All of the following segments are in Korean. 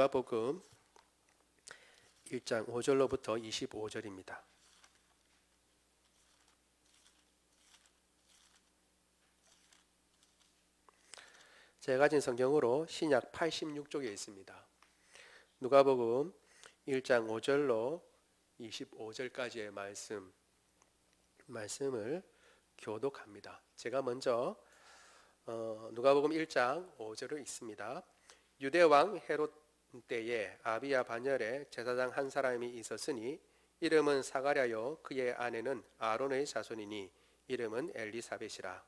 누가복음 1장 5절로부터 25절입니다. 제가 가진 성경으로 신약 86쪽에 있습니다. 누가복음 1장 5절로 25절까지의 말씀을 교독합니다. 제가 먼저 누가복음 1장 5절을 읽습니다. 유대왕 헤롯 때에 아비야 반열에 제사장 한 사람이 있었으니 이름은 사가랴요 그의 아내는 아론의 자손이니 이름은 엘리사벳이라.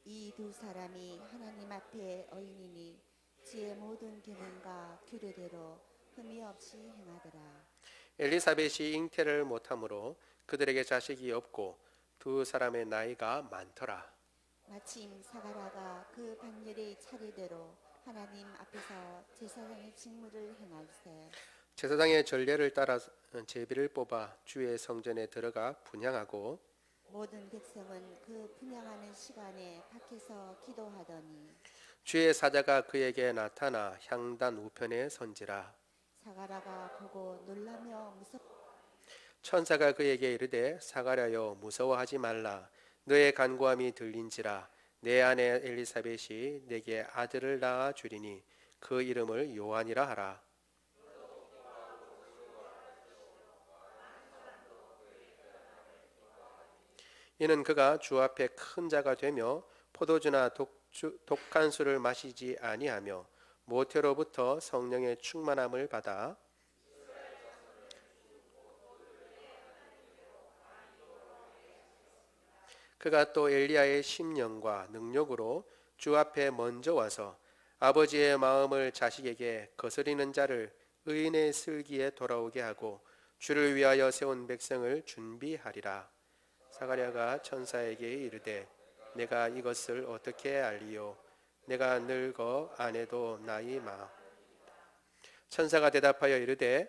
이 두 사람이 하나님 앞에 의인이니 지의 모든 계명과 규례대로 흠이 없이 행하더라. 엘리사벳이 잉태를 못하므로 그들에게 자식이 없고 두 사람의 나이가 많더라. 마침 사가랴가 그 반열의 차례대로 하나님 앞에서 제사장의 직무를 행할세 제사장의 전례를 따라 제비를 뽑아 주의 성전에 들어가 분향하고 모든 백성은 그 분향하는 시간에 밖에서 기도하더니 주의 사자가 그에게 나타나 향단 우편에 선지라. 사가랴가 보고 놀라며 천사가 그에게 이르되 사가랴여 무서워하지 말라. 너의 간구함이 들린지라. 내 아내 엘리사벳이 내게 아들을 낳아 주리니 그 이름을 요한이라 하라. 이는 그가 주 앞에 큰 자가 되며 포도주나 독한 술을 마시지 아니하며 모태로부터 성령의 충만함을 받아 그가 또 엘리야의 심령과 능력으로 주 앞에 먼저 와서 아버지의 마음을 자식에게 거스리는 자를 의인의 슬기에 돌아오게 하고 주를 위하여 세운 백성을 준비하리라. 사가랴가 천사에게 이르되 내가 이것을 어떻게 알리요? 내가 늙어 아내도 나이 마. 천사가 대답하여 이르되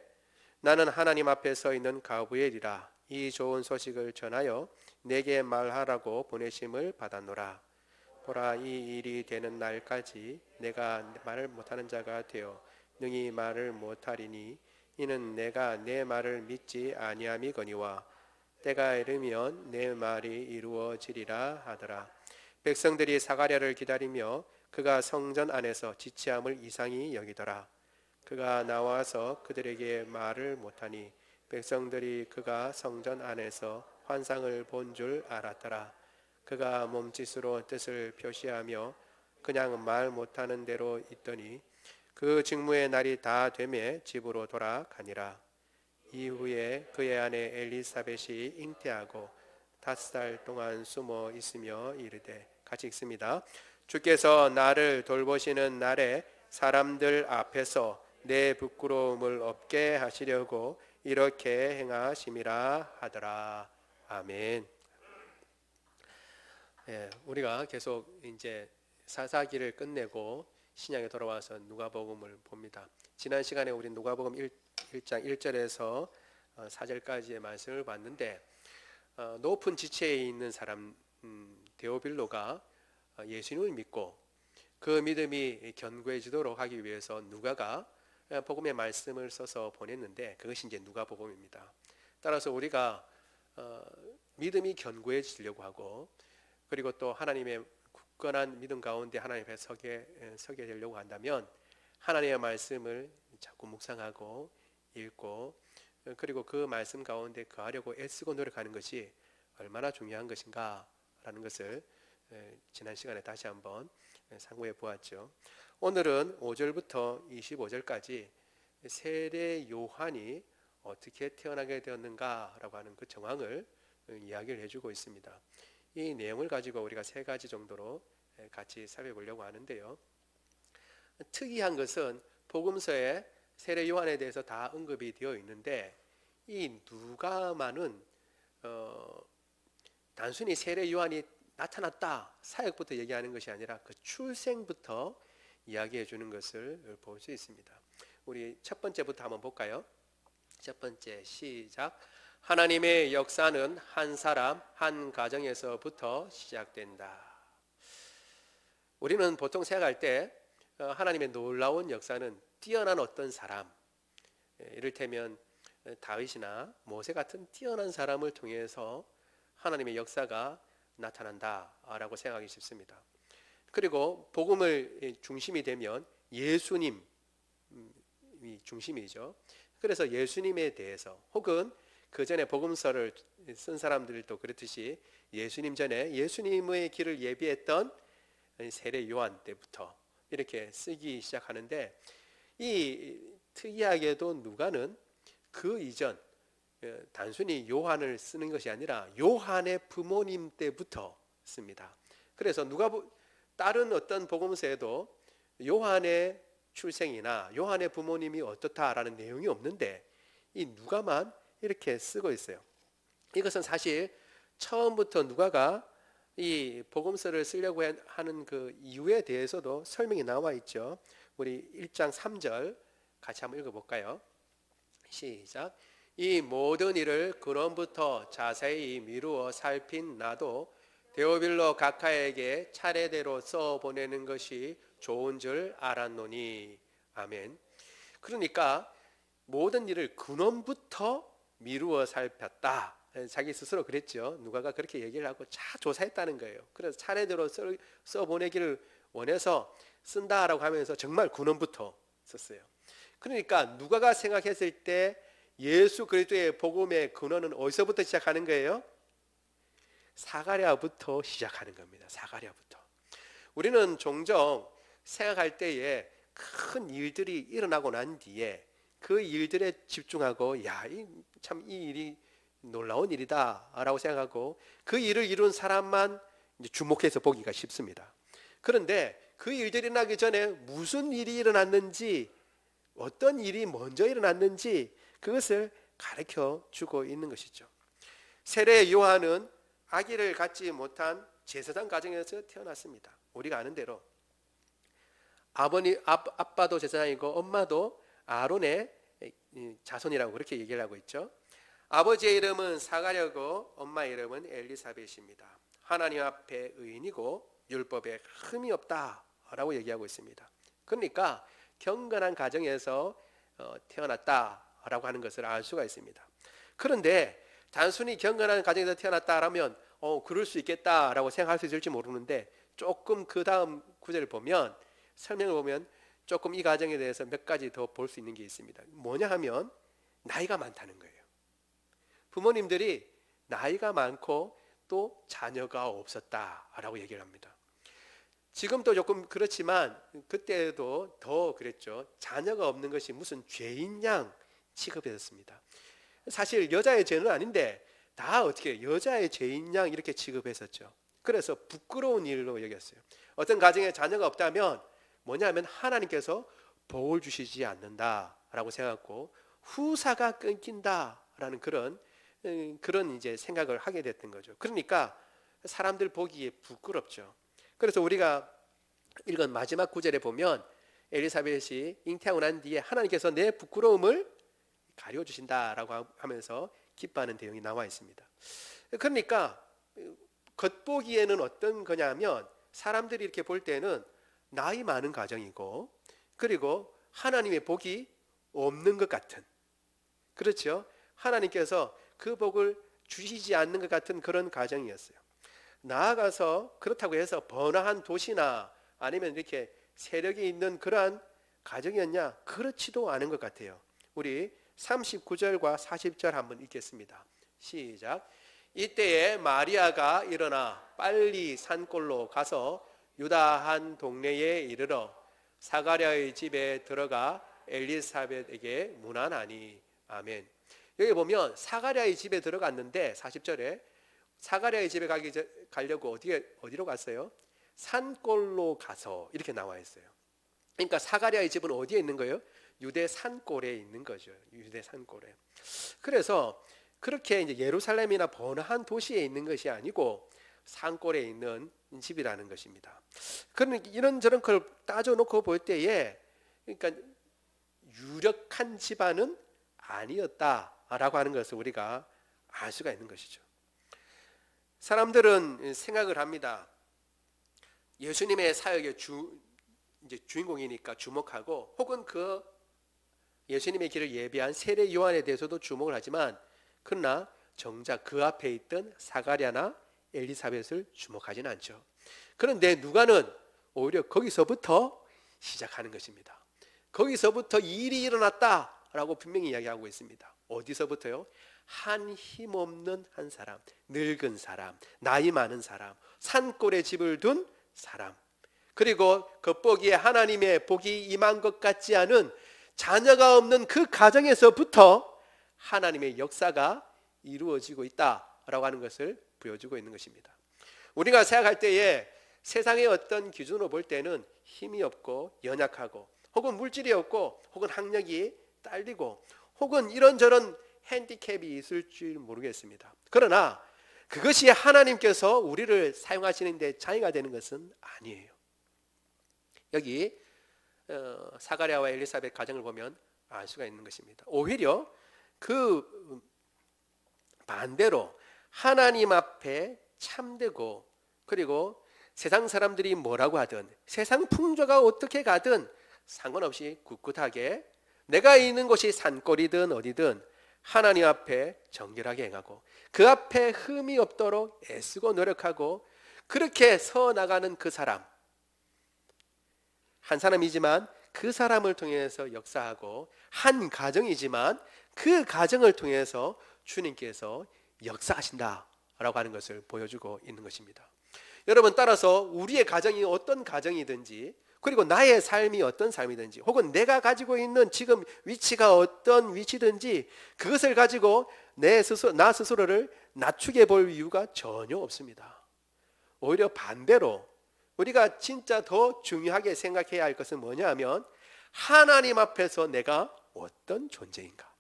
나는 하나님 앞에 서 있는 가브리엘이라. 이 좋은 소식을 전하여 내게 말하라고 보내심을 받았노라. 보라, 이 일이 되는 날까지 내가 말을 못하는 자가 되어 능히 말을 못하리니 이는 내가 내 말을 믿지 아니함이거니와 때가 이르면 내 말이 이루어지리라 하더라. 백성들이 사가랴를 기다리며 그가 성전 안에서 지체함을 이상히 여기더라. 그가 나와서 그들에게 말을 못하니 백성들이 그가 성전 안에서 환상을 본 줄 알았더라. 그가 몸짓으로 뜻을 표시하며 그냥 말 못하는 대로 있더니 그 직무의 날이 다 되매 집으로 돌아가니라. 이후에 그의 아내 엘리사벳이 잉태하고 5달 동안 숨어 있으며 이르되, 같이 읽습니다. 주께서 나를 돌보시는 날에 사람들 앞에서 내 부끄러움을 없게 하시려고 이렇게 행하심이라 하더라. 아멘. 우리가 계속 이제 사사기를 끝내고 신약에 돌아와서 누가복음을 봅니다. 지난 시간에 우리 누가복음 1장 1절에서 4절까지의 말씀을 봤는데 높은 지체에 있는 사람 데오빌로가 예수님을 믿고 그 믿음이 견고해지도록 하기 위해서 누가가 복음의 말씀을 써서 보냈는데 그것이 이제 누가복음입니다. 따라서 우리가 믿음이 견고해지려고 하고 그리고 또 하나님의 굳건한 믿음 가운데 하나님 앞에 서게 되려고 한다면 하나님의 말씀을 자꾸 묵상하고 읽고 그리고 그 말씀 가운데 거하려고 애쓰고 노력하는 것이 얼마나 중요한 것인가 라는 것을 지난 시간에 다시 한번 상고해 보았죠. 오늘은 5절부터 25절까지 세례 요한이 어떻게 태어나게 되었는가 라고 하는 그 정황을 이야기를 해주고 있습니다. 이 내용을 가지고 우리가 3가지 정도로 같이 살펴보려고 하는데요. 특이한 것은 복음서에 세례 요한에 대해서 다 언급이 되어 있는데 이 누가만은 단순히 세례 요한이 나타났다 사역부터 얘기하는 것이 아니라 그 출생부터 이야기해 주는 것을 볼 수 있습니다. 우리 첫 번째부터 한번 볼까요? 첫 번째 시작. 하나님의 역사는 한 사람 한 가정에서부터 시작된다. 우리는 보통 생각할 때 하나님의 놀라운 역사는 뛰어난 어떤 사람, 이를테면 다윗이나 모세 같은 뛰어난 사람을 통해서 하나님의 역사가 나타난다라고 생각하기 쉽습니다. 그리고 복음을 중심이 되면 예수님이 중심이죠. 그래서 예수님에 대해서, 혹은 그 전에 복음서를 쓴 사람들도 그렇듯이 예수님 전에 예수님의 길을 예비했던 세례 요한 때부터 이렇게 쓰기 시작하는데, 이 특이하게도 누가는 그 이전, 단순히 요한을 쓰는 것이 아니라 요한의 부모님 때부터 씁니다. 그래서 다른 어떤 복음서에도 요한의 출생이나 요한의 부모님이 어떻다라는 내용이 없는데, 이 누가만 이렇게 쓰고 있어요. 이것은 사실 처음부터 누가가 이 복음서를 쓰려고 하는 그 이유에 대해서도 설명이 나와 있죠. 우리 1장 3절 같이 한번 읽어볼까요? 시작. 이 모든 일을 근원부터 자세히 미루어 살핀 나도 데오빌로 각하에게 차례대로 써 보내는 것이 좋은 줄 알았노니. 아멘. 그러니까 모든 일을 근원부터 미루어 살폈다. 자기 스스로 그랬죠. 누가가 그렇게 얘기를 하고 조사했다는 거예요. 그래서 차례대로 써 보내기를 원해서 쓴다라고 하면서 정말 근원부터 썼어요. 그러니까 누가가 생각했을 때 예수 그리스도의 복음의 근원은 어디서부터 시작하는 거예요? 사가랴부터 시작하는 겁니다. 사가랴부터. 우리는 종종 생각할 때에 큰 일들이 일어나고 난 뒤에 그 일들에 집중하고, 참 이 일이 놀라운 일이다라고 생각하고 그 일을 이룬 사람만 이제 주목해서 보기가 쉽습니다. 그런데 그 일들이 나기 전에 무슨 일이 일어났는지, 어떤 일이 먼저 일어났는지 그것을 가르쳐 주고 있는 것이죠. 세례 요한은 아기를 갖지 못한 제사장 가정에서 태어났습니다. 우리가 아는 대로 아빠도 제사장이고 엄마도 아론의 자손이라고 그렇게 얘기를 하고 있죠. 아버지의 이름은 사가랴고 엄마의 이름은 엘리사벳입니다. 하나님 앞에 의인이고 율법에 흠이 없다라고 얘기하고 있습니다. 그러니까 경건한 가정에서 태어났다라고 하는 것을 알 수가 있습니다. 그런데 단순히 경건한 가정에서 태어났다라면 그럴 수 있겠다라고 생각할 수 있을지 모르는데, 조금 그 다음 구절을 보면, 설명을 보면 조금 이 가정에 대해서 몇 가지 더 볼 수 있는 게 있습니다. 뭐냐 하면 나이가 많다는 거예요. 부모님들이 나이가 많고 또 자녀가 없었다라고 얘기를 합니다. 지금도 조금 그렇지만 그때도 더 그랬죠. 자녀가 없는 것이 무슨 죄인 양 취급했습니다. 사실 여자의 죄는 아닌데 다 어떻게 여자의 죄인 양 이렇게 취급했었죠. 그래서 부끄러운 일로 여겼어요. 어떤 가정에 자녀가 없다면 뭐냐면 하나님께서 복을 주시지 않는다라고 생각하고 후사가 끊긴다라는 그런 이제 생각을 하게 됐던 거죠. 그러니까 사람들 보기에 부끄럽죠. 그래서 우리가 읽은 마지막 구절에 보면 엘리사벳이 잉태하고 난 뒤에 하나님께서 내 부끄러움을 가려주신다라고 하면서 기뻐하는 내용이 나와 있습니다. 그러니까 겉보기에는 어떤 거냐면 사람들이 이렇게 볼 때는 나이 많은 가정이고, 그리고 하나님의 복이 없는 것 같은, 그렇죠? 하나님께서 그 복을 주시지 않는 것 같은 그런 가정이었어요. 나아가서 그렇다고 해서 번화한 도시나 아니면 이렇게 세력이 있는 그러한 가정이었냐? 그렇지도 않은 것 같아요. 우리 39절과 40절 한번 읽겠습니다. 시작. 이때에 마리아가 일어나 빨리 산골로 가서 유다 한 동네에 이르러 사가랴의 집에 들어가 엘리사벳에게 문안하니. 아멘. 여기 보면 사가랴의 집에 들어갔는데 40절에 사가랴의 집에 가려고 어디로 갔어요? 산골로 가서 이렇게 나와 있어요. 그러니까 사가랴의 집은 어디에 있는 거예요? 유대 산골에 있는 거죠. 유대 산골에. 그래서 그렇게 이제 예루살렘이나 번화한 도시에 있는 것이 아니고 산골에 있는 집이라는 것입니다. 그런 이런저런 걸 따져놓고 볼 때에, 그러니까 유력한 집안은 아니었다라고 하는 것을 우리가 알 수가 있는 것이죠. 사람들은 생각을 합니다. 예수님의 사역의 이제 주인공이니까 주목하고, 혹은 그 예수님의 길을 예비한 세례 요한에 대해서도 주목을 하지만 그러나 정작 그 앞에 있던 사가랴나 엘리사벳을 주목하지는 않죠. 그런데 누가는 오히려 거기서부터 시작하는 것입니다. 거기서부터 일이 일어났다라고 분명히 이야기하고 있습니다. 어디서부터요? 한 힘없는 한 사람, 늙은 사람, 나이 많은 사람, 산골에 집을 둔 사람, 그리고 겉보기에 하나님의 복이 임한 것 같지 않은 자녀가 없는 그 가정에서부터 하나님의 역사가 이루어지고 있다라고 하는 것을 보여주고 있는 것입니다. 우리가 생각할 때에 세상의 어떤 기준으로 볼 때는 힘이 없고 연약하고 혹은 물질이 없고 혹은 학력이 딸리고 혹은 이런저런 핸디캡이 있을 줄 모르겠습니다. 그러나 그것이 하나님께서 우리를 사용하시는 데 장애가 되는 것은 아니에요. 여기 사가랴와 엘리사벳 가정을 보면 알 수가 있는 것입니다. 오히려 그 반대로 하나님 앞에 참되고 그리고 세상 사람들이 뭐라고 하든 세상 풍조가 어떻게 가든 상관없이 꿋꿋하게 내가 있는 곳이 산골이든 어디든 하나님 앞에 정결하게 행하고 그 앞에 흠이 없도록 애쓰고 노력하고 그렇게 서 나가는 그 사람, 한 사람이지만 그 사람을 통해서 역사하고 한 가정이지만 그 가정을 통해서 주님께서 역사하신다라고 하는 것을 보여주고 있는 것입니다. 여러분, 따라서 우리의 가정이 어떤 가정이든지 그리고 나의 삶이 어떤 삶이든지 혹은 내가 가지고 있는 지금 위치가 어떤 위치든지 그것을 가지고 나 스스로를 낮추게 볼 이유가 전혀 없습니다. 오히려 반대로 우리가 진짜 더 중요하게 생각해야 할 것은 뭐냐 하면 하나님 앞에서 내가 어떤 존재인가,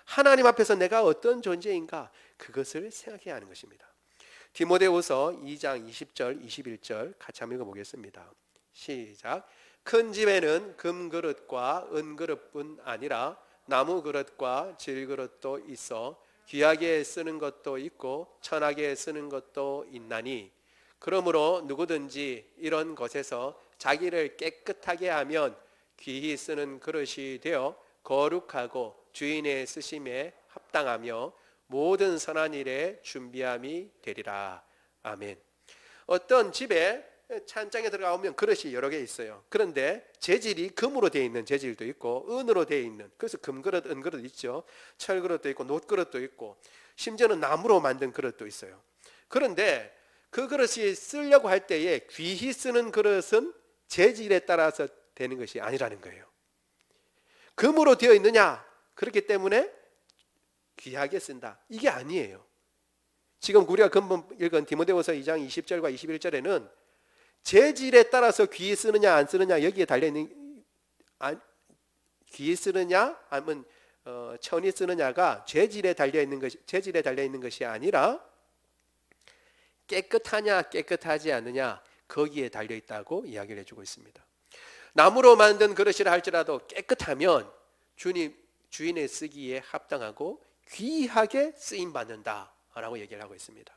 하나님 앞에서 내가 어떤 존재인가, 그것을 생각해야 하는 것입니다. 디모데후서 2장 20절 21절 같이 한번 읽어보겠습니다. 시작. 큰 집에는 금그릇과 은그릇뿐 아니라 나무그릇과 질그릇도 있어 귀하게 쓰는 것도 있고 천하게 쓰는 것도 있나니 그러므로 누구든지 이런 것에서 자기를 깨끗하게 하면 귀히 쓰는 그릇이 되어 거룩하고 주인의 쓰심에 합당하며 모든 선한 일에 준비함이 되리라. 아멘. 어떤 집에 찬장에 들어가면 그릇이 여러 개 있어요. 그런데 재질이 금으로 되어 있는 재질도 있고 은으로 되어 있는, 그래서 금그릇, 은그릇 있죠. 철그릇도 있고 놋그릇도 있고 심지어는 나무로 만든 그릇도 있어요. 그런데 그 그릇이 쓰려고 할 때에 귀히 쓰는 그릇은 재질에 따라서 되는 것이 아니라는 거예요. 금으로 되어 있느냐, 그렇기 때문에 귀하게 쓴다, 이게 아니에요. 지금 우리가 금방 읽은 디모데후서 2장 20절과 21절에는 재질에 따라서 귀히 쓰느냐 안 쓰느냐 여기에 달려있는, 귀히 쓰느냐 아니면 천히 쓰느냐가 재질에 달려있는 것이 아니라 깨끗하냐 깨끗하지 않느냐 거기에 달려있다고 이야기를 해주고 있습니다. 나무로 만든 그릇이라 할지라도 깨끗하면 주인의 쓰기에 합당하고 귀하게 쓰임받는다라고 얘기를 하고 있습니다.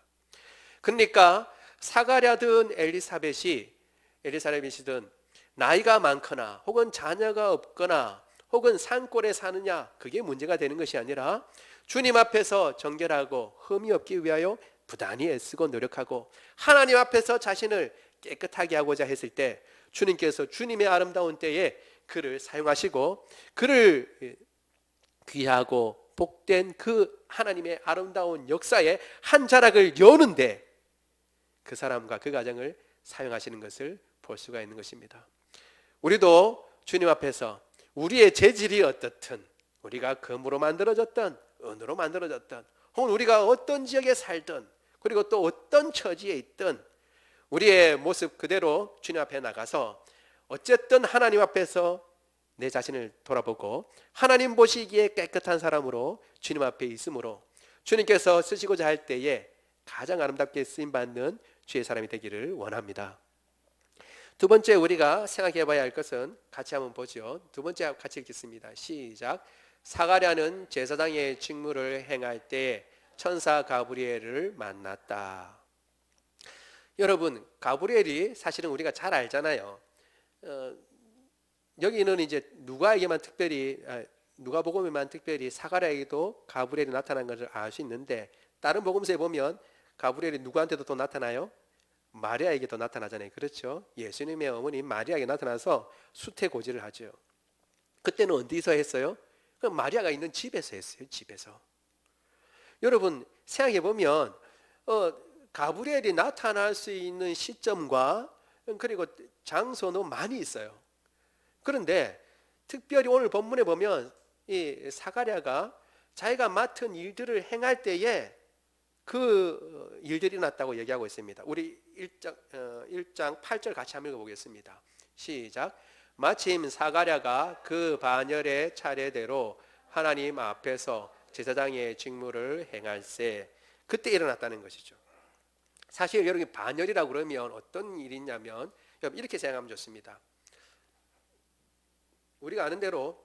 그러니까 사가랴든 엘리사벳이든 나이가 많거나 혹은 자녀가 없거나 혹은 산골에 사느냐 그게 문제가 되는 것이 아니라 주님 앞에서 정결하고 흠이 없기 위하여 부단히 애쓰고 노력하고 하나님 앞에서 자신을 깨끗하게 하고자 했을 때 주님께서 주님의 아름다운 때에 그를 사용하시고 그를 귀하고 복된 그 하나님의 아름다운 역사의 한 자락을 여는데 그 사람과 그 가정을 사용하시는 것을 볼 수가 있는 것입니다. 우리도 주님 앞에서 우리의 재질이 어떻든, 우리가 금으로 만들어졌든 은으로 만들어졌든 혹은 우리가 어떤 지역에 살든 그리고 또 어떤 처지에 있든 우리의 모습 그대로 주님 앞에 나가서 어쨌든 하나님 앞에서 내 자신을 돌아보고 하나님 보시기에 깨끗한 사람으로 주님 앞에 있으므로 주님께서 쓰시고자 할 때에 가장 아름답게 쓰임받는 주의 사람이 되기를 원합니다. 두 번째 우리가 생각해 봐야 할 것은 같이 한번 보죠. 두 번째 같이 읽겠습니다. 시작. 사가랴는 제사장의 직무를 행할 때 천사 가브리엘을 만났다. 여러분, 가브리엘이 사실은 우리가 잘 알잖아요. 여기는 이제 누가에게만 특별히 누가복음에만 특별히 사가랴에게도 가브리엘이 나타난 것을 알 수 있는데 다른 복음서에 보면 가브리엘이 누구한테도 또 나타나요? 마리아에게도 나타나잖아요. 그렇죠? 예수님의 어머니 마리아에게 나타나서 수태고지를 하죠. 그때는 어디서 했어요? 마리아가 있는 집에서 했어요. 집에서. 여러분 생각해 보면 가브리엘이 나타날 수 있는 시점과 그리고 장소는 많이 있어요. 그런데 특별히 오늘 본문에 보면 이 사가랴가 자기가 맡은 일들을 행할 때에 그 일들이 났다고 얘기하고 있습니다. 우리 1장 8절 같이 한번 읽어보겠습니다. 시작. 마침 사가랴가 그 반열의 차례대로 하나님 앞에서 제사장의 직무를 행할세. 그때 일어났다는 것이죠. 사실 여러분 반열이라고 그러면 어떤 일이냐면 여러분 이렇게 생각하면 좋습니다. 우리가 아는 대로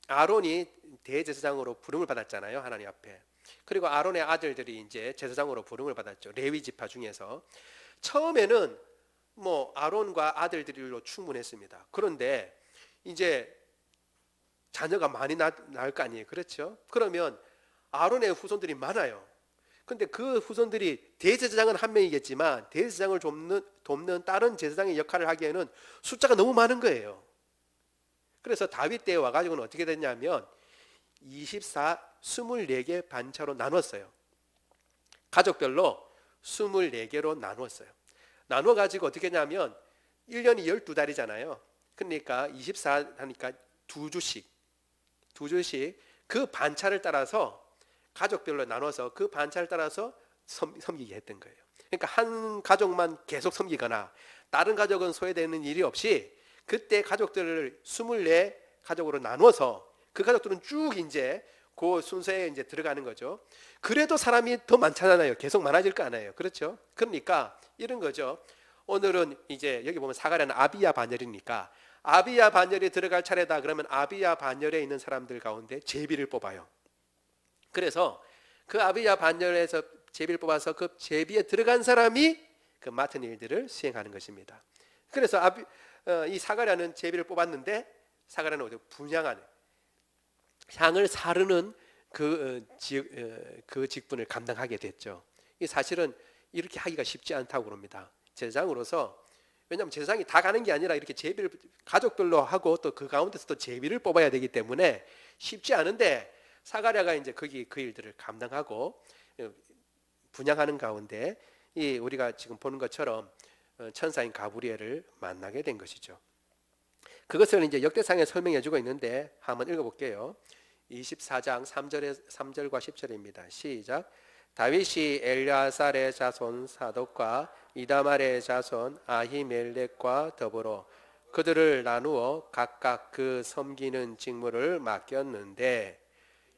아론이 대제사장으로 부름을 받았잖아요. 하나님 앞에. 그리고 아론의 아들들이 이제 제사장으로 부름을 받았죠. 레위 지파 중에서. 처음에는 뭐 아론과 아들들로 충분했습니다. 그런데 이제 자녀가 많이 낳을 거 아니에요. 그렇죠? 그러면 아론의 후손들이 많아요. 근데 그 후손들이 대제사장은 한 명이겠지만 대제사장을 돕는 다른 제사장의 역할을 하기에는 숫자가 너무 많은 거예요. 그래서 다윗 때에 와가지고는 어떻게 됐냐면 24개 반차로 나눴어요. 가족별로 24개로 나누었어요. 나눠가지고 어떻게 했냐면 1년이 12달이잖아요. 그러니까 24 하니까 두 주씩 그 반차를 따라서 가족별로 나눠서 그 반차를 따라서 섬기게 했던 거예요. 그러니까 한 가족만 계속 섬기거나 다른 가족은 소외되는 일이 없이 그때 가족들을 24가족으로 나눠서 그 가족들은 쭉 이제 그 순서에 이제 들어가는 거죠. 그래도 사람이 더 많잖아요. 계속 많아질 거 아니에요. 그렇죠? 그러니까 이런 거죠. 오늘은 이제 여기 보면 사가랴는 아비야 반열이니까 아비야 반열이 들어갈 차례다. 그러면 아비야 반열에 있는 사람들 가운데 제비를 뽑아요. 그래서 그 아비야 반열에서 제비를 뽑아서 그 제비에 들어간 사람이 그 맡은 일들을 수행하는 것입니다. 그래서 이 사가랴는 제비를 뽑았는데 사가랴는 어디 분향하는 향을 사르는 그 직분을 감당하게 됐죠. 이 사실은 이렇게 하기가 쉽지 않다고 그럽니다. 제사장으로서 왜냐하면 제사장이 다 가는 게 아니라 이렇게 제비를 가족별로 하고 또 그 가운데서 또 제비를 뽑아야 되기 때문에 쉽지 않은데 사가랴가 이제 거기 그 일들을 감당하고 분향하는 가운데 이 우리가 지금 보는 것처럼 천사인 가브리엘을 만나게 된 것이죠. 그것을 이제 역대상에 설명해 주고 있는데 한번 읽어볼게요. 24장 3절과 10절입니다. 시작. 다윗이 엘야살의 자손 사독과 이다말의 자손 아히멜렉과 더불어 그들을 나누어 각각 그 섬기는 직무를 맡겼는데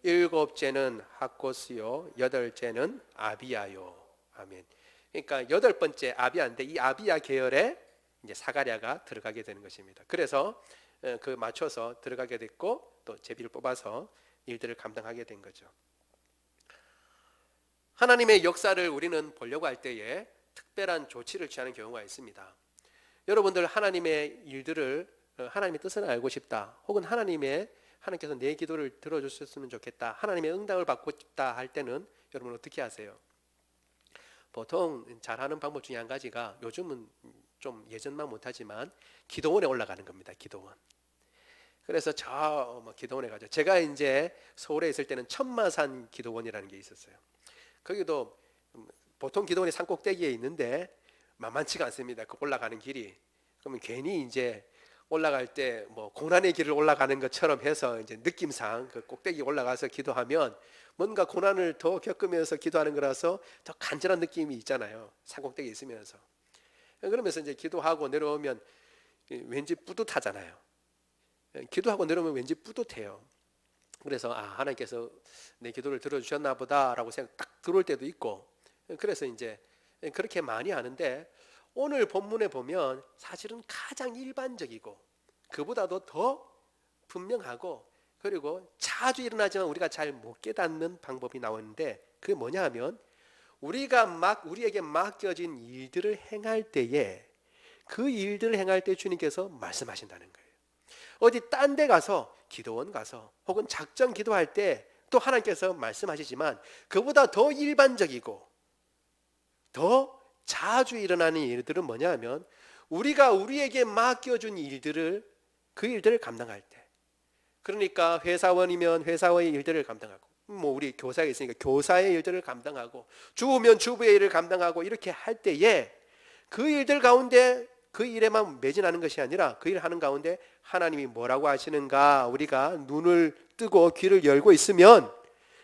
7째는 학고스요 8째는 아비야요. 아멘. 그러니까 8번째 아비야인데 이 아비야 계열에 이제 사가랴가 들어가게 되는 것입니다. 그래서 그 맞춰서 들어가게 됐고 또 제비를 뽑아서 일들을 감당하게 된 거죠. 하나님의 역사를 우리는 보려고 할 때에 특별한 조치를 취하는 경우가 있습니다. 여러분들 하나님의 일들을 하나님의 뜻을 알고 싶다. 혹은 하나님께서 내 기도를 들어주셨으면 좋겠다. 하나님의 응답을 받고 싶다 할 때는 여러분 어떻게 하세요? 보통 잘하는 방법 중에 한 가지가 요즘은 좀 예전만 못하지만 기도원에 올라가는 겁니다. 기도원. 그래서 기도원에 가죠. 제가 이제 서울에 있을 때는 천마산 기도원이라는 게 있었어요. 거기도 보통 기도원이 산 꼭대기에 있는데 만만치가 않습니다. 그 올라가는 길이. 그러면 괜히 이제 올라갈 때 뭐 고난의 길을 올라가는 것처럼 해서 이제 느낌상 그 꼭대기 올라가서 기도하면 뭔가 고난을 더 겪으면서 기도하는 거라서 더 간절한 느낌이 있잖아요. 산 꼭대기에 있으면서. 그러면서 이제 기도하고 내려오면 왠지 뿌듯하잖아요. 기도하고 내려오면 왠지 뿌듯해요. 그래서 하나님께서 내 기도를 들어주셨나 보다라고 생각 딱 들어올 때도 있고 그래서 이제 그렇게 많이 하는데 오늘 본문에 보면 사실은 가장 일반적이고 그보다도 더 분명하고 그리고 자주 일어나지만 우리가 잘 못 깨닫는 방법이 나오는데 그게 뭐냐 하면 우리에게 맡겨진 일들을 행할 때에 그 일들을 행할 때 주님께서 말씀하신다는 거예요. 어디 딴 데 가서 기도원 가서 혹은 작전 기도할 때 또 하나님께서 말씀하시지만 그보다 더 일반적이고 더 자주 일어나는 일들은 뭐냐 하면 우리가 우리에게 맡겨준 일들을 그 일들을 감당할 때, 그러니까 회사원이면 회사원의 일들을 감당하고, 뭐 우리 교사가 있으니까 교사의 일들을 감당하고, 주부면 주부의 일을 감당하고, 이렇게 할 때에 그 일들 가운데 그 일에만 매진하는 것이 아니라 그 일을 하는 가운데 하나님이 뭐라고 하시는가 우리가 눈을 뜨고 귀를 열고 있으면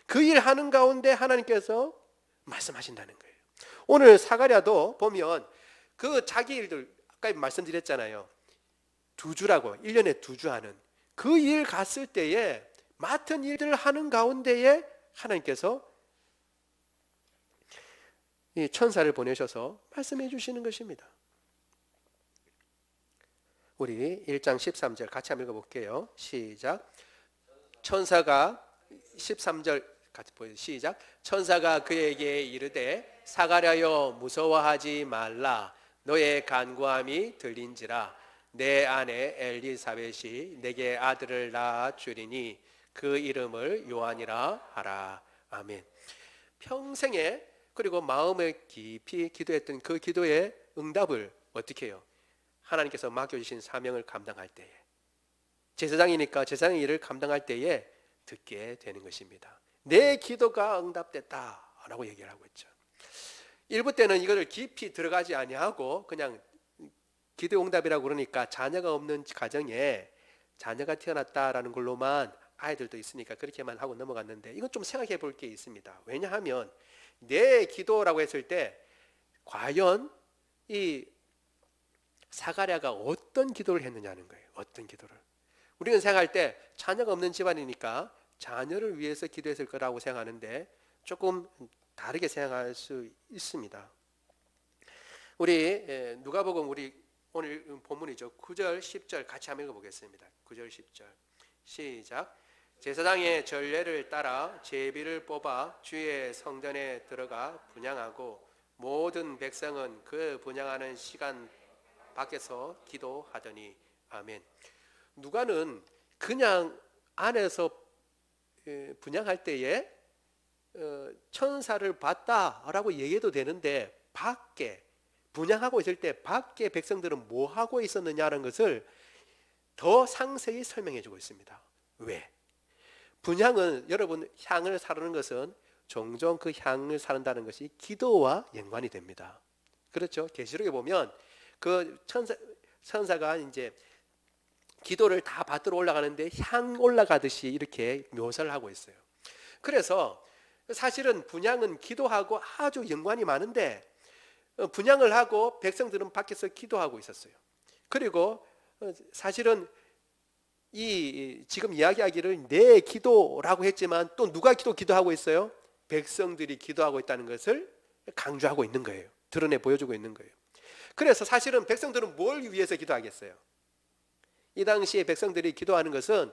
그 일 하는 가운데 하나님께서 말씀하신다는 거예요. 오늘 사가랴도 보면 그 자기 일들, 아까 말씀드렸잖아요. 2주라고, 1년에 2주 하는 그 일 갔을 때에 맡은 일들을 하는 가운데에 하나님께서 이 천사를 보내셔서 말씀해 주시는 것입니다. 우리 1장 13절 같이 한번 읽어볼게요. 시작. 천사가 13절 같이 보여요. 시작. 천사가 그에게 이르되 사가랴여 무서워하지 말라. 너의 간구함이 들린지라. 내 아내 엘리사벳이 내게 아들을 낳아 주리니 그 이름을 요한이라 하라. 아멘. 평생에 그리고 마음에 깊이 기도했던 그 기도의 응답을 어떻게 해요? 하나님께서 맡겨주신 사명을 감당할 때에, 제사장이니까 제사장의 일을 감당할 때에 듣게 되는 것입니다. 내 기도가 응답됐다라고 얘기를 하고 있죠. 일부 때는 이거를 깊이 들어가지 아니하고 그냥 기도 응답이라고 그러니까 자녀가 없는 가정에 자녀가 태어났다라는 걸로만, 아이들도 있으니까 그렇게만 하고 넘어갔는데, 이건 좀 생각해 볼 게 있습니다. 왜냐하면 내 기도라고 했을 때 과연 이 사가랴가 어떤 기도를 했느냐는 거예요. 어떤 기도를. 우리는 생각할 때 자녀가 없는 집안이니까 자녀를 위해서 기도했을 거라고 생각하는데 조금 다르게 생각할 수 있습니다. 우리 누가복음 우리 오늘 본문이죠. 9절 10절 같이 한번 읽어보겠습니다. 9절 10절 시작. 제사장의 전례를 따라 제비를 뽑아 주의 성전에 들어가 분향하고 모든 백성은 그 분향하는 시간 밖에서 기도하더니. 아멘. 누가는 그냥 안에서 분향할 때에 천사를 봤다라고 얘기해도 되는데, 밖에 분향하고 있을 때 밖에 백성들은 뭐 하고 있었느냐는 것을 더 상세히 설명해 주고 있습니다. 왜? 분향은, 여러분, 향을 사르는 것은 종종 그 향을 사른다는 것이 기도와 연관이 됩니다. 그렇죠? 계시록에 보면 그 천사가 이제 기도를 다 받들어 올라가는데 향 올라가듯이 이렇게 묘사를 하고 있어요. 그래서 사실은 분향은 기도하고 아주 연관이 많은데, 분향을 하고 백성들은 밖에서 기도하고 있었어요. 그리고 사실은 이 지금 이야기하기를 내 기도라고 했지만 또 누가 기도하고 있어요? 백성들이 기도하고 있다는 것을 강조하고 있는 거예요. 드러내 보여주고 있는 거예요. 그래서 사실은 백성들은 뭘 위해서 기도하겠어요? 이 당시에 백성들이 기도하는 것은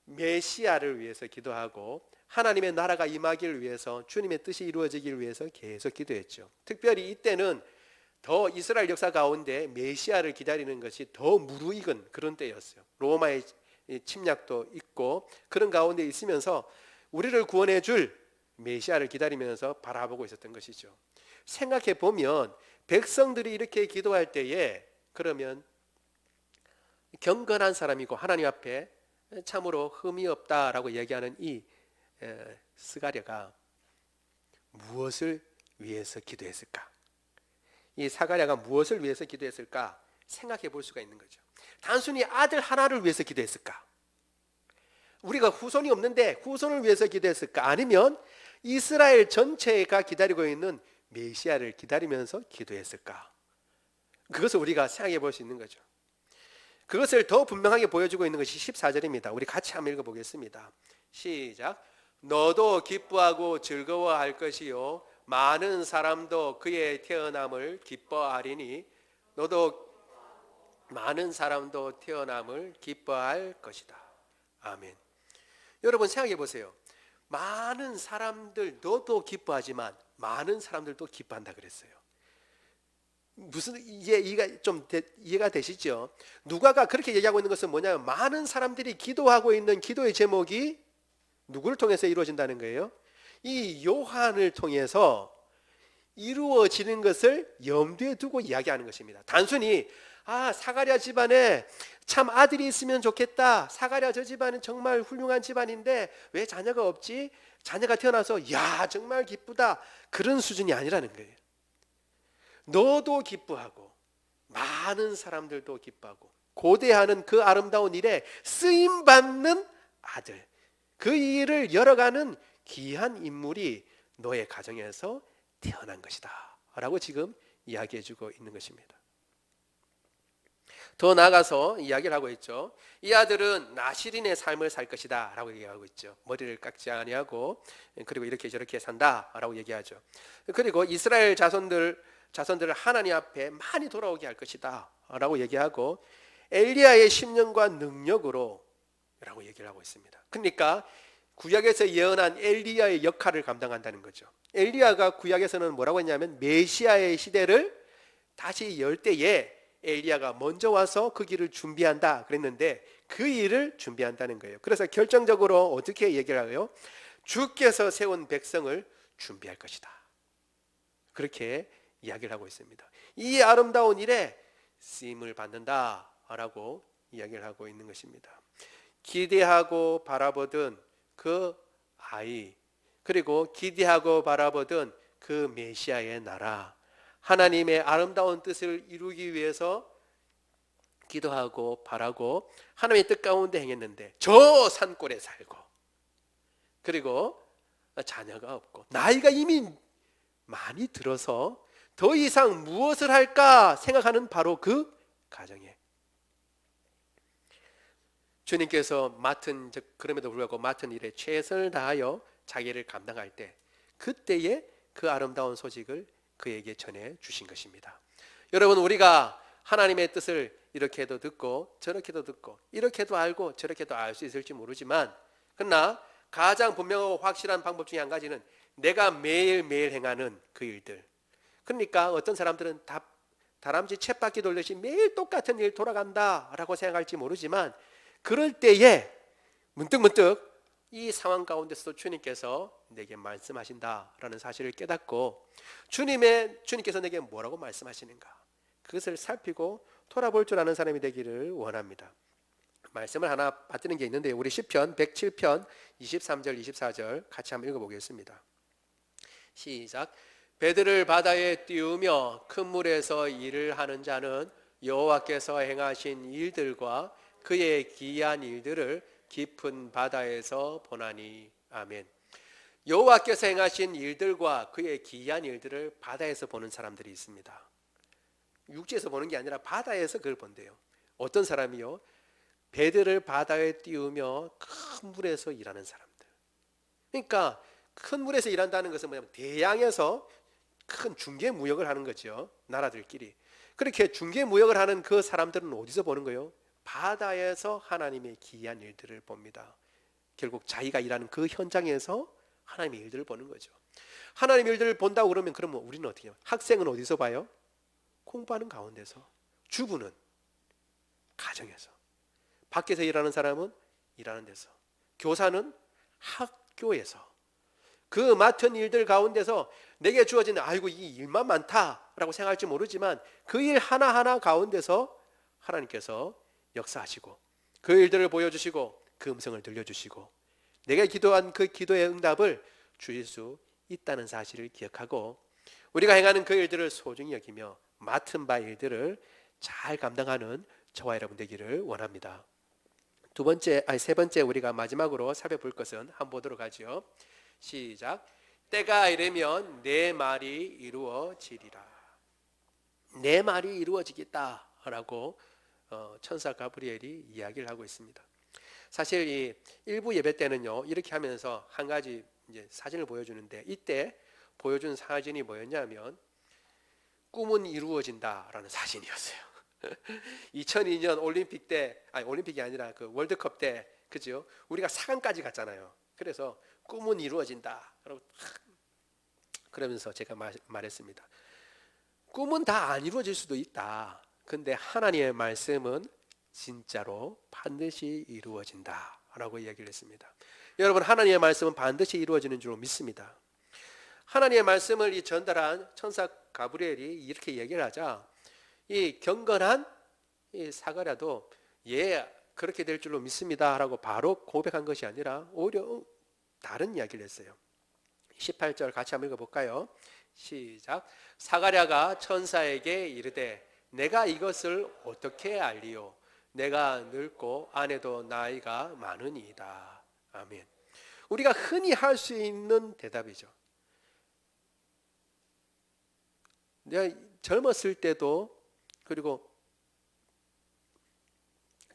메시아를 위해서 기도하고 하나님의 나라가 임하기를 위해서, 주님의 뜻이 이루어지기를 위해서 계속 기도했죠. 특별히 이때는 더 이스라엘 역사 가운데 메시아를 기다리는 것이 더 무르익은 그런 때였어요. 로마의 침략도 있고 그런 가운데 있으면서 우리를 구원해 줄 메시아를 기다리면서 바라보고 있었던 것이죠. 생각해 보면 백성들이 이렇게 기도할 때에 그러면 경건한 사람이고 하나님 앞에 참으로 흠이 없다라고 얘기하는 이 스가랴가 무엇을 위해서 기도했을까? 이 사가랴가 무엇을 위해서 기도했을까 생각해 볼 수가 있는 거죠. 단순히 아들 하나를 위해서 기도했을까? 우리가 후손이 없는데 후손을 위해서 기도했을까? 아니면 이스라엘 전체가 기다리고 있는 메시아를 기다리면서 기도했을까? 그것을 우리가 생각해 볼 수 있는 거죠. 그것을 더 분명하게 보여주고 있는 것이 14절입니다. 우리 같이 한번 읽어보겠습니다. 시작. 너도 기뻐하고 즐거워할 것이요 많은 사람도 그의 태어남을 기뻐하리니 너도 많은 사람도 태어남을 기뻐할 것이다. 아멘. 여러분 생각해 보세요. 많은 사람들, 너도 기뻐하지만 많은 사람들도 기뻐한다 그랬어요. 무슨 이해가 되시죠? 누가가 그렇게 얘기하고 있는 것은 뭐냐면 많은 사람들이 기도하고 있는 기도의 제목이 누구를 통해서 이루어진다는 거예요? 이 요한을 통해서 이루어지는 것을 염두에 두고 이야기하는 것입니다. 단순히 사가랴 집안에 참 아들이 있으면 좋겠다. 사가랴 저 집안은 정말 훌륭한 집안인데 왜 자녀가 없지? 자녀가 태어나서 야 정말 기쁘다. 그런 수준이 아니라는 거예요. 너도 기뻐하고 많은 사람들도 기뻐하고 고대하는 그 아름다운 일에 쓰임받는 아들, 그 일을 열어가는 귀한 인물이 너의 가정에서 태어난 것이다 라고 지금 이야기해주고 있는 것입니다. 더 나아가서 이야기를 하고 있죠. 이 아들은 나실인의 삶을 살 것이다 라고 얘기하고 있죠. 머리를 깎지 아니하고 그리고 이렇게 저렇게 산다 라고 얘기하죠. 그리고 이스라엘 자손들을 하나님 앞에 많이 돌아오게 할 것이다 라고 얘기하고 엘리야의 심령과 능력으로 라고 얘기를 하고 있습니다. 그러니까 구약에서 예언한 엘리야의 역할을 감당한다는 거죠. 엘리야가 구약에서는 뭐라고 했냐면 메시아의 시대를 다시 열 때에 엘리야가 먼저 와서 그 길을 준비한다 그랬는데 그 일을 준비한다는 거예요. 그래서 결정적으로 어떻게 얘기를 해요? 주께서 세운 백성을 준비할 것이다. 그렇게 이야기를 하고 있습니다. 이 아름다운 일에 쓰임을 받는다라고 이야기를 하고 있는 것입니다. 기대하고 바라보던 그 아이, 그리고 기대하고 바라보던 그 메시아의 나라, 하나님의 아름다운 뜻을 이루기 위해서 기도하고 바라고 하나님의 뜻 가운데 행했는데 저 산골에 살고 그리고 자녀가 없고 나이가 이미 많이 들어서 더 이상 무엇을 할까 생각하는 바로 그 가정에 주님께서 그럼에도 불구하고 맡은 일에 최선을 다하여 자기를 감당할 때 그때에 그 아름다운 소식을 그에게 전해 주신 것입니다. 여러분, 우리가 하나님의 뜻을 이렇게도 듣고 저렇게도 듣고 이렇게도 알고 저렇게도 알 수 있을지 모르지만 그러나 가장 분명하고 확실한 방법 중에 한 가지는 내가 매일매일 행하는 그 일들. 그러니까 어떤 사람들은 다람쥐 쳇바퀴 돌듯이 매일 똑같은 일 돌아간다라고 생각할지 모르지만 그럴 때에 문득문득 이 상황 가운데서도 주님께서 내게 말씀하신다라는 사실을 깨닫고 주님께서 내게 뭐라고 말씀하시는가 그것을 살피고 돌아볼 줄 아는 사람이 되기를 원합니다. 말씀을 하나 받드는 게 있는데 우리 시편 107편 23절 24절 같이 한번 읽어보겠습니다. 시작. 배들을 바다에 띄우며 큰 물에서 일을 하는 자는 여호와께서 행하신 일들과 그의 기이한 일들을 깊은 바다에서 보나니. 아멘. 여호와께서 행하신 일들과 그의 기이한 일들을 바다에서 보는 사람들이 있습니다. 육지에서 보는 게 아니라 바다에서 그걸 본대요. 어떤 사람이요? 배들을 바다에 띄우며 큰 물에서 일하는 사람들. 그러니까 큰 물에서 일한다는 것은 뭐냐면 대양에서 큰 중개 무역을 하는 거죠. 나라들끼리. 그렇게 중개 무역을 하는 그 사람들은 어디서 보는 거예요? 바다에서 하나님의 기이한 일들을 봅니다. 결국 자기가 일하는 그 현장에서 하나님의 일들을 보는 거죠. 하나님의 일들을 본다고 그러면 그러면 우리는 어떻게 해요? 학생은 어디서 봐요? 공부하는 가운데서. 주부는 가정에서. 밖에서 일하는 사람은 일하는 데서. 교사는 학교에서. 그 맡은 일들 가운데서 내게 주어진 아이고 이 일만 많다라고 생각할지 모르지만 그 일 하나하나 가운데서 하나님께서 역사하시고 그 일들을 보여주시고 그 음성을 들려주시고 내가 기도한 그 기도의 응답을 주실 수 있다는 사실을 기억하고 우리가 행하는 그 일들을 소중히 여기며 맡은 바 일들을 잘 감당하는 저와 여러분 되기를 원합니다. 세 번째 우리가 마지막으로 살펴볼 것은 한번 보도록 하죠. 시작. 때가 이르면 내 말이 이루어지리라. 내 말이 이루어지겠다라고 천사 가브리엘이 이야기를 하고 있습니다. 사실 이 일부 예배 때는요 이렇게 하면서 한 가지 이제 사진을 보여주는데 이때 보여준 사진이 뭐였냐면 꿈은 이루어진다라는 사진이었어요. 2002년 올림픽이 아니라 그 월드컵 때 그죠? 우리가 4강까지 갔잖아요. 그래서 꿈은 이루어진다. 그러면서 제가 말했습니다. 꿈은 다 안 이루어질 수도 있다. 근데 하나님의 말씀은 진짜로 반드시 이루어진다 라고 이야기를 했습니다. 여러분, 하나님의 말씀은 반드시 이루어지는 줄 믿습니다. 하나님의 말씀을 이 전달한 천사 가브리엘이 이렇게 얘기를 하자 이 경건한 이 사가랴도 예 그렇게 될 줄로 믿습니다 라고 바로 고백한 것이 아니라 오히려 다른 이야기를 했어요. 18절 같이 한번 읽어볼까요? 시작. 사가랴가 천사에게 이르되 내가 이것을 어떻게 알리요? 내가 늙고 아내도 나이가 많으니이다. 아멘. 우리가 흔히 할 수 있는 대답이죠. 내가 젊었을 때도 그리고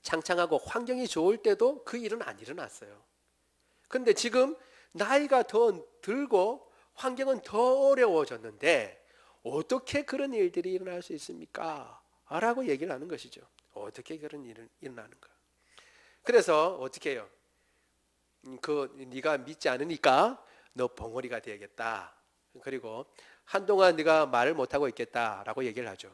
창창하고 환경이 좋을 때도 그 일은 안 일어났어요. 근데 지금 나이가 더 들고 환경은 더 어려워졌는데 어떻게 그런 일들이 일어날 수 있습니까? 라고 얘기를 하는 것이죠. 어떻게 그런 일이 일어나는가? 그래서 어떻게 해요? 네가 믿지 않으니까 너 벙어리가 되겠다. 그리고 한동안 네가 말을 못하고 있겠다라고 얘기를 하죠.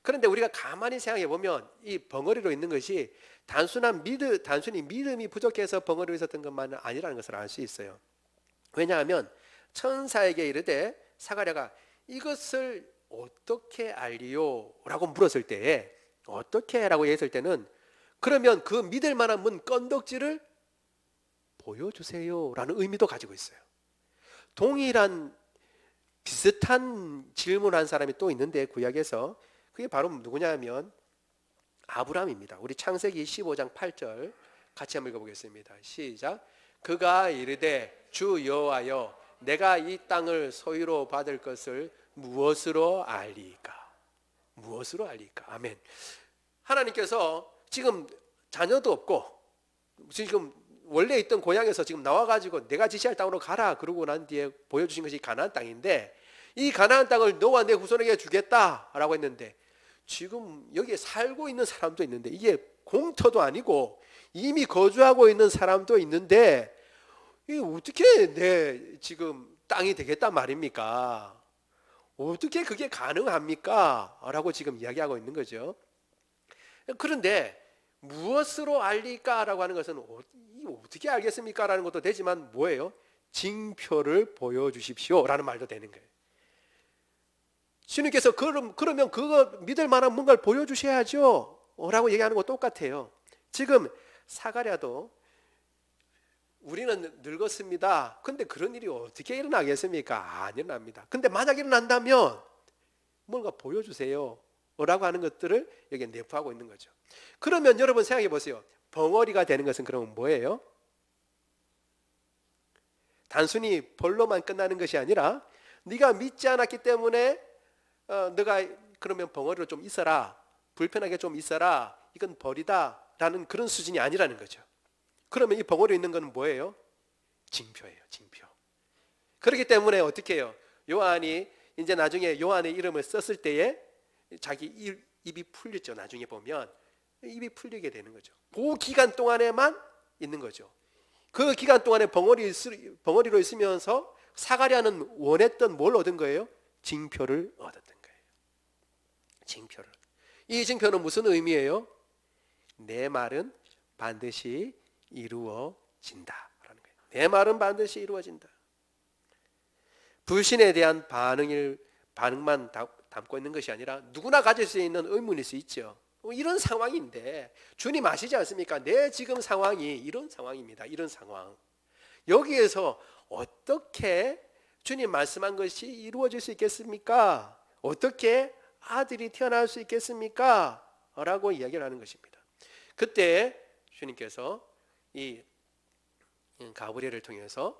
그런데 우리가 가만히 생각해 보면 이 벙어리로 있는 것이 단순히 믿음이 부족해서 벙어리로 있었던 것만은 아니라는 것을 알 수 있어요. 왜냐하면 천사에게 이르되 사가랴가 이것을 어떻게 알리요? 라고 물었을 때에 어떻게? 라고 했을 때는 그러면 그 믿을 만한 문 건덕지를 보여주세요 라는 의미도 가지고 있어요. 동일한 비슷한 질문한 사람이 또 있는데 구약에서 그게 바로 누구냐면 아브라함입니다. 우리 창세기 15장 8절 같이 한번 읽어보겠습니다. 시작. 그가 이르되 주 여호와여 내가 이 땅을 소유로 받을 것을 무엇으로 알리까? 무엇으로 알리까? 아멘. 하나님께서 지금 자녀도 없고 지금 원래 있던 고향에서 지금 나와가지고 내가 지시할 땅으로 가라 그러고 난 뒤에 보여주신 것이 가나안 땅인데 이 가나안 땅을 너와 내 후손에게 주겠다라고 했는데 지금 여기에 살고 있는 사람도 있는데 이게 공터도 아니고 이미 거주하고 있는 사람도 있는데 이게 어떻게 내 지금 땅이 되겠단 말입니까? 어떻게 그게 가능합니까? 라고 지금 이야기하고 있는 거죠. 그런데 무엇으로 알릴까라고 하는 것은 어떻게 알겠습니까? 라는 것도 되지만 뭐예요? 징표를 보여주십시오 라는 말도 되는 거예요. 주님께서 그러면 그거 믿을 만한 뭔가를 보여주셔야죠 라고 얘기하는 거 똑같아요. 지금 사가랴도 우리는 늙었습니다. 근데 그런 일이 어떻게 일어나겠습니까? 안 일어납니다. 근데 만약 일어난다면 뭔가 보여주세요 라고 하는 것들을 여기에 내포하고 있는 거죠. 그러면 여러분 생각해 보세요. 벙어리가 되는 것은 그러면 뭐예요? 단순히 벌로만 끝나는 것이 아니라 네가 믿지 않았기 때문에 너가 그러면 벙어리로 좀 있어라, 불편하게 좀 있어라, 이건 벌이다 라는 그런 수준이 아니라는 거죠. 그러면 이 벙어리에 있는 건 뭐예요? 징표예요. 징표. 그렇기 때문에 어떻게 해요? 요한이 이제 나중에 요한의 이름을 썼을 때에 자기 입이 풀렸죠. 나중에 보면 입이 풀리게 되는 거죠. 그 기간 동안에만 있는 거죠. 그 기간 동안에 벙어리로 있으면서 사가랴는 원했던 뭘 얻은 거예요? 징표를 얻었던 거예요. 징표를. 이 징표는 무슨 의미예요? 내 말은 반드시 이루어진다라는 거예요. 내 말은 반드시 이루어진다. 불신에 대한 반응만 담고 있는 것이 아니라 누구나 가질 수 있는 의문일 수 있죠. 이런 상황인데 주님 아시지 않습니까? 내 지금 상황이 이런 상황입니다. 이런 상황. 여기에서 어떻게 주님 말씀한 것이 이루어질 수 있겠습니까? 어떻게 아들이 태어날 수 있겠습니까? 라고 이야기를 하는 것입니다. 그때 주님께서 이 가브리엘을 통해서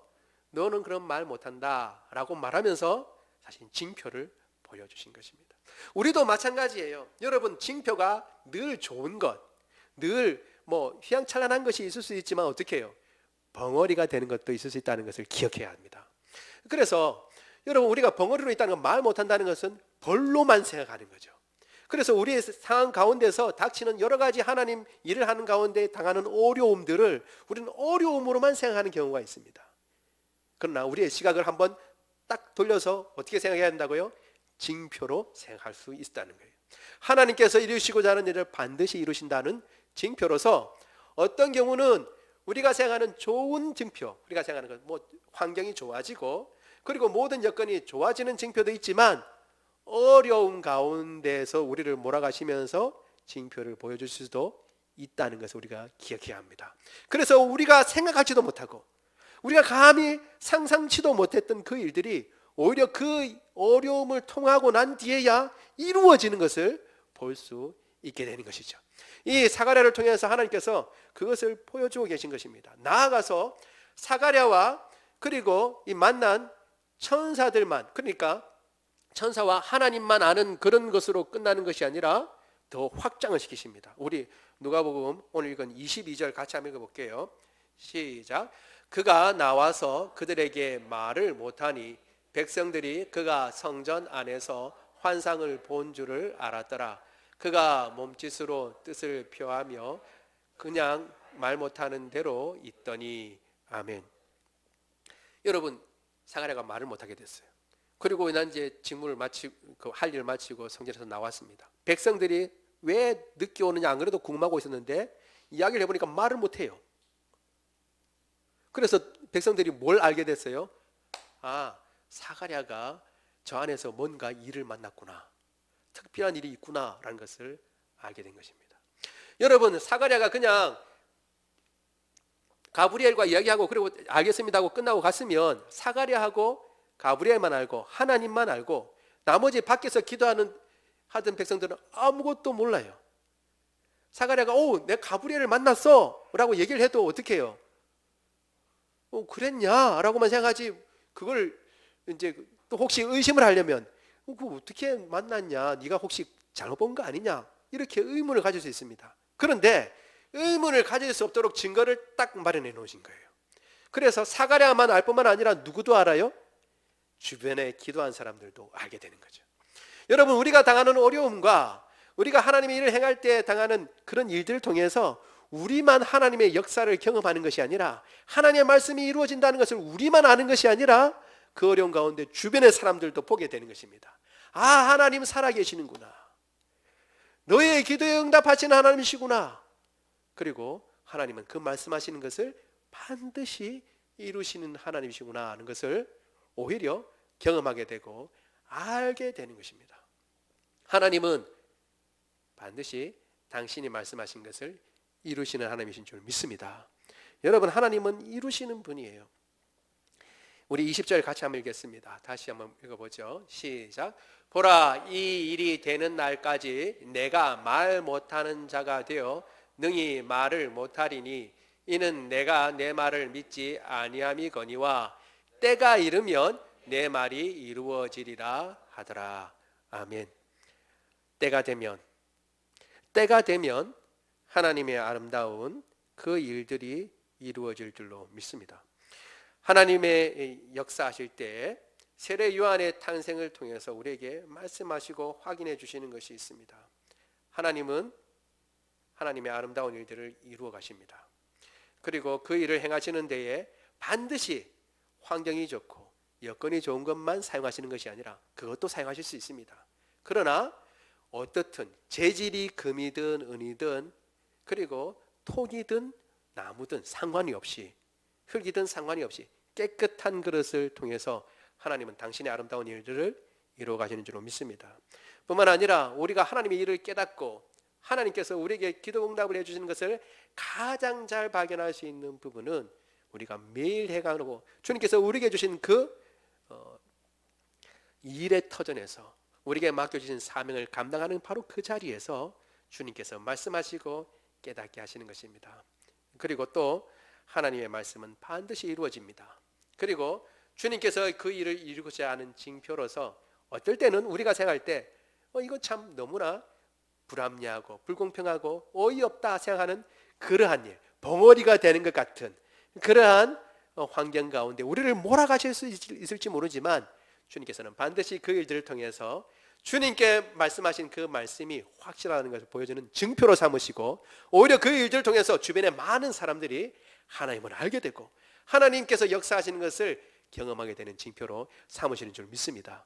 너는 그런 말 못한다 라고 말하면서 사실 징표를 보여주신 것입니다. 우리도 마찬가지예요. 여러분, 징표가 늘 좋은 것, 늘 휘황찬란한 것이 있을 수 있지만 어떻게 해요? 벙어리가 되는 것도 있을 수 있다는 것을 기억해야 합니다. 그래서 여러분, 우리가 벙어리로 있다는 건 말 못한다는 것은 벌로만 생각하는 거죠. 그래서 우리의 상황 가운데서 닥치는 여러 가지 하나님 일을 하는 가운데 당하는 어려움들을 우리는 어려움으로만 생각하는 경우가 있습니다. 그러나 우리의 시각을 한번 딱 돌려서 어떻게 생각해야 한다고요? 징표로 생각할 수 있다는 거예요. 하나님께서 이루시고자 하는 일을 반드시 이루신다는 징표로서 어떤 경우는 우리가 생각하는 좋은 징표, 우리가 생각하는 것, 환경이 좋아지고 그리고 모든 여건이 좋아지는 징표도 있지만 어려움 가운데서 우리를 몰아가시면서 징표를 보여줄 수도 있다는 것을 우리가 기억해야 합니다. 그래서 우리가 생각하지도 못하고 우리가 감히 상상치도 못했던 그 일들이 오히려 그 어려움을 통하고 난 뒤에야 이루어지는 것을 볼 수 있게 되는 것이죠. 이 사가랴를 통해서 하나님께서 그것을 보여주고 계신 것입니다. 나아가서 사가랴와 그리고 이 만난 천사들만, 그러니까 천사와 하나님만 아는 그런 것으로 끝나는 것이 아니라 더 확장을 시키십니다. 우리 누가복음 오늘 읽은 22절 같이 한번 읽어볼게요. 시작. 그가 나와서 그들에게 말을 못하니 백성들이 그가 성전 안에서 환상을 본 줄을 알았더라. 그가 몸짓으로 뜻을 표하며 그냥 말 못하는 대로 있더니. 아멘. 여러분, 사가랴가 말을 못하게 됐어요. 그리고 난 이제 직무를 마치고 할 일을 마치고 성전에서 나왔습니다. 백성들이 왜 늦게 오느냐 안 그래도 궁금하고 있었는데 이야기를 해보니까 말을 못해요. 그래서 백성들이 뭘 알게 됐어요? 아, 사가랴가 저 안에서 뭔가 일을 만났구나, 특별한 일이 있구나라는 것을 알게 된 것입니다. 여러분, 사가랴가 그냥 가브리엘과 이야기하고 그리고 알겠습니다 하고 끝나고 갔으면 사가랴하고 가브리엘만 알고 하나님만 알고 나머지 밖에서 하던 백성들은 아무것도 몰라요. 사가랴가 내가 가브리엘을 만났어 라고 얘기를 해도 어떻게 해요? 그랬냐? 라고만 생각하지 그걸 이제 또 혹시 의심을 하려면 그거 어떻게 만났냐? 네가 혹시 잘못 본 거 아니냐? 이렇게 의문을 가질 수 있습니다. 그런데 의문을 가질 수 없도록 증거를 딱 마련해 놓으신 거예요. 그래서 사가랴만 알 뿐만 아니라 누구도 알아요? 주변에 기도한 사람들도 알게 되는 거죠. 여러분, 우리가 당하는 어려움과 우리가 하나님의 일을 행할 때 당하는 그런 일들을 통해서 우리만 하나님의 역사를 경험하는 것이 아니라 하나님의 말씀이 이루어진다는 것을 우리만 아는 것이 아니라 그 어려움 가운데 주변의 사람들도 보게 되는 것입니다. 아, 하나님 살아계시는구나. 너의 기도에 응답하시는 하나님이시구나. 그리고 하나님은 그 말씀하시는 것을 반드시 이루시는 하나님이시구나 하는 것을 오히려 경험하게 되고 알게 되는 것입니다. 하나님은 반드시 당신이 말씀하신 것을 이루시는 하나님이신 줄 믿습니다. 여러분, 하나님은 이루시는 분이에요. 우리 20절 같이 한번 읽겠습니다. 다시 한번 읽어보죠. 시작. 보라, 이 일이 되는 날까지 내가 말 못하는 자가 되어 능히 말을 못하리니 이는 내가 내 말을 믿지 아니함이거니와 때가 이르면 내 말이 이루어지리라 하더라. 아멘. 때가 되면 하나님의 아름다운 그 일들이 이루어질 줄로 믿습니다. 하나님의 역사하실 때 세례 요한의 탄생을 통해서 우리에게 말씀하시고 확인해 주시는 것이 있습니다. 하나님은 하나님의 아름다운 일들을 이루어 가십니다. 그리고 그 일을 행하시는 데에 반드시 환경이 좋고 여건이 좋은 것만 사용하시는 것이 아니라 그것도 사용하실 수 있습니다. 그러나 어떻든 재질이 금이든 은이든 그리고 톡이든 나무든 상관이 없이 흙이든 상관이 없이 깨끗한 그릇을 통해서 하나님은 당신의 아름다운 일들을 이루어 가시는 줄로 믿습니다. 뿐만 아니라 우리가 하나님의 일을 깨닫고 하나님께서 우리에게 기도 응답을 해주시는 것을 가장 잘 발견할 수 있는 부분은 우리가 매일 해가고 주님께서 우리에게 주신 그 일의 터전에서 우리에게 맡겨주신 사명을 감당하는 바로 그 자리에서 주님께서 말씀하시고 깨닫게 하시는 것입니다. 그리고 또 하나님의 말씀은 반드시 이루어집니다. 그리고 주님께서 그 일을 이루고자 하는 징표로서 어떨 때는 우리가 생각할 때 이거 참 너무나 불합리하고 불공평하고 어이없다 생각하는 그러한 일, 벙어리가 되는 것 같은 그러한 환경 가운데 우리를 몰아가실 수 있을지 모르지만 주님께서는 반드시 그 일들을 통해서 주님께 말씀하신 그 말씀이 확실하다는 것을 보여주는 증표로 삼으시고 오히려 그 일들을 통해서 주변의 많은 사람들이 하나님을 알게 되고 하나님께서 역사하시는 것을 경험하게 되는 징표로 삼으시는 줄 믿습니다.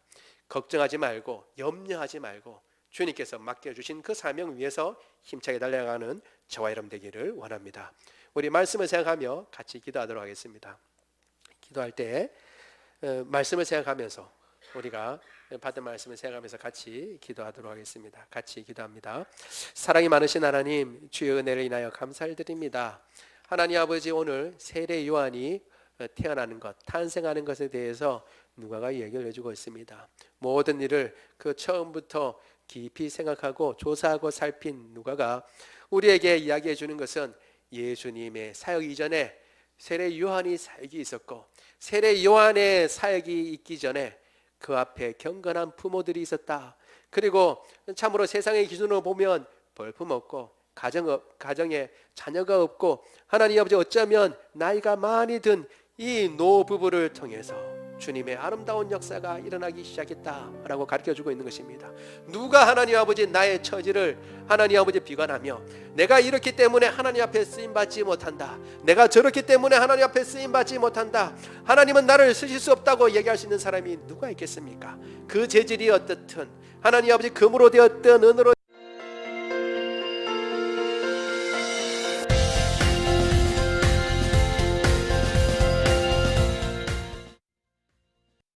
걱정하지 말고 염려하지 말고 주님께서 맡겨주신 그 사명 위해서 힘차게 달려가는 저와 여러분 되기를 원합니다. 우리 말씀을 생각하며 같이 기도하도록 하겠습니다. 기도할 때 말씀을 생각하면서 우리가 받은 말씀을 생각하면서 같이 기도하도록 하겠습니다. 같이 기도합니다. 사랑이 많으신 하나님, 주의 은혜를 인하여 감사를 드립니다. 하나님 아버지, 오늘 세례 요한이 태어나는 것, 탄생하는 것에 대해서 누가가 얘기를 해주고 있습니다. 모든 일을 그 처음부터 깊이 생각하고 조사하고 살핀 누가가 우리에게 이야기해 주는 것은 예수님의 사역 이전에 세례 요한이 사역이 있었고, 세례 요한의 사역이 있기 전에 그 앞에 경건한 부모들이 있었다. 그리고 참으로 세상의 기준으로 보면 볼품없고 가정에 자녀가 없고, 하나님 아버지, 어쩌면 나이가 많이 든 이 노부부를 통해서 주님의 아름다운 역사가 일어나기 시작했다라고 가르쳐주고 있는 것입니다. 누가 하나님 아버지 나의 처지를 하나님 아버지 비관하며 내가 이렇기 때문에 하나님 앞에 쓰임받지 못한다, 내가 저렇기 때문에 하나님 앞에 쓰임받지 못한다, 하나님은 나를 쓰실 수 없다고 얘기할 수 있는 사람이 누가 있겠습니까? 그 재질이 어떻든 하나님 아버지 금으로 되었든 은으로